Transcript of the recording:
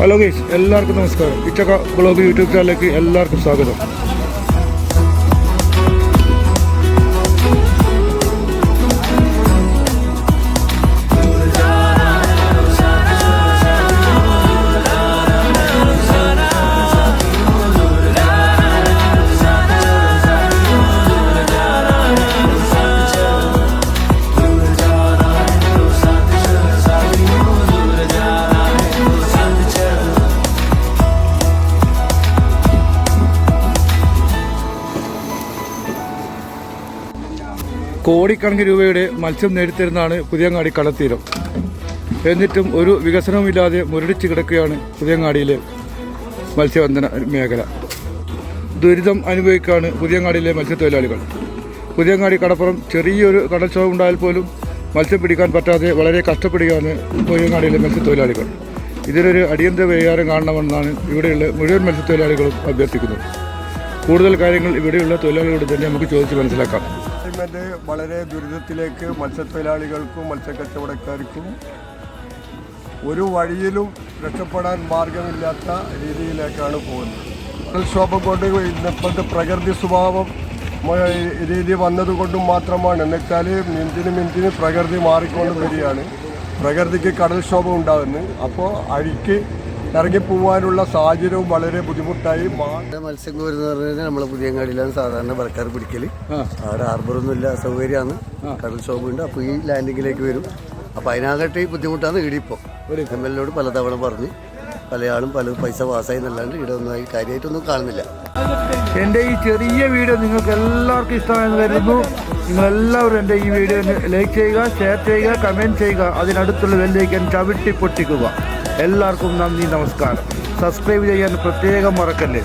Hello guys, എല്ലാവർക്കും നമസ്കാരം. ഇച്ചക്ക blog YouTube ചാനലിലേക്ക് എല്ലാവർക്കും സ്വാഗതം. കോടിക്കണക്കിന് രൂപയുടെ മത്സ്യം നേടിത്തരുന്നതാണ് പുതിയങ്ങാടി കടൽത്തീരം. എന്നിട്ടും ഒരു വികസനവുമില്ലാതെ മുരടിച്ച് കിടക്കുകയാണ് പുതിയങ്ങാടിയിലെ മത്സ്യബന്ധന മേഖല. ദുരിതം അനുഭവിക്കുകയാണ് പുതിയങ്ങാടിയിലെ മത്സ്യത്തൊഴിലാളികൾ. പുതിയങ്ങാടി കടപ്പുറം ചെറിയൊരു കടൽക്ഷോഭം ഉണ്ടായാൽ പോലും മത്സ്യം പിടിക്കാൻ പറ്റാതെ വളരെ കഷ്ടപ്പെടുകയാണ് പുതിയങ്ങാടിയിലെ മത്സ്യത്തൊഴിലാളികൾ. ഇതിനൊരു അടിയന്തര പരിഹാരം കാണണമെന്നാണ് ഇവിടെയുള്ള മുഴുവൻ മത്സ്യത്തൊഴിലാളികളും അഭ്യർത്ഥിക്കുന്നത്. കൂടുതൽ കാര്യങ്ങൾ ഇവിടെയുള്ള തൊഴിലാളികളോട് തന്നെ നമുക്ക് ചോദിച്ച് മനസ്സിലാക്കാം. വളരെ ദുരിതത്തിലേക്ക് മത്സ്യത്തൊഴിലാളികൾക്കും മത്സ്യക്കച്ചവടക്കാർക്കും ഒരു വഴിയിലും രക്ഷപ്പെടാൻ മാർഗമില്ലാത്ത രീതിയിലേക്കാണ് പോകുന്നത്. കടൽക്ഷോഭം കൊണ്ട് ഇപ്പോഴത്തെ പ്രകൃതി സ്വഭാവം രീതി വന്നതുകൊണ്ടും മാത്രമാണ്. എന്നുവെച്ചാൽ മിനിറ്റിന് പ്രകൃതി മാറിക്കൊണ്ട് വരികയാണ്. പ്രകൃതിക്ക് കടൽക്ഷോഭം ഉണ്ടാകുന്നു. അപ്പോൾ അഴിക്ക് ഇറങ്ങിപ്പോവാനുള്ള സാഹചര്യവും വളരെ ബുദ്ധിമുട്ടായി. മത്സ്യം കോരുന്ന പറഞ്ഞാൽ നമ്മളെ പുതിയങ്ങാടിയിലാണ് സാധാരണ പറക്കാർ പിടിക്കൽ. അവിടെ ഹാർബറൊന്നും ഇല്ല, സൗകര്യമാണ്, കടൽക്ഷോഭമുണ്ട്. അപ്പോൾ ഈ ലാൻഡിങ്ങിലേക്ക് വരും. അപ്പോൾ അതിനാകട്ടെ ബുദ്ധിമുട്ടാണ്. ഈടിപ്പോൾ MLA പലതവണ പറഞ്ഞ് പലയാളും പല പൈസ പാസ്സായി എന്നല്ലാണ്ട് ഇവിടെ ഒന്നും കാര്യമായിട്ടൊന്നും കാണുന്നില്ല. എൻ്റെ ഈ ചെറിയ വീഡിയോ നിങ്ങൾക്ക് എല്ലാവർക്കും ഇഷ്ടമായെന്ന് കരുതുന്നു. നിങ്ങളെല്ലാവരും എൻ്റെ ഈ വീഡിയോ ലൈക്ക് ചെയ്യുക, ഷെയർ ചെയ്യുക, കമൻറ്റ് ചെയ്യുക. അതിനടുത്തുള്ള ബെല്ലൈക്കൻ ചവിട്ടി പൊട്ടിക്കുക. എല്ലാവർക്കും നന്ദി, നമസ്കാരം. സബ്സ്ക്രൈബ് ചെയ്യാൻ പ്രത്യേകം മറക്കല്ലേ.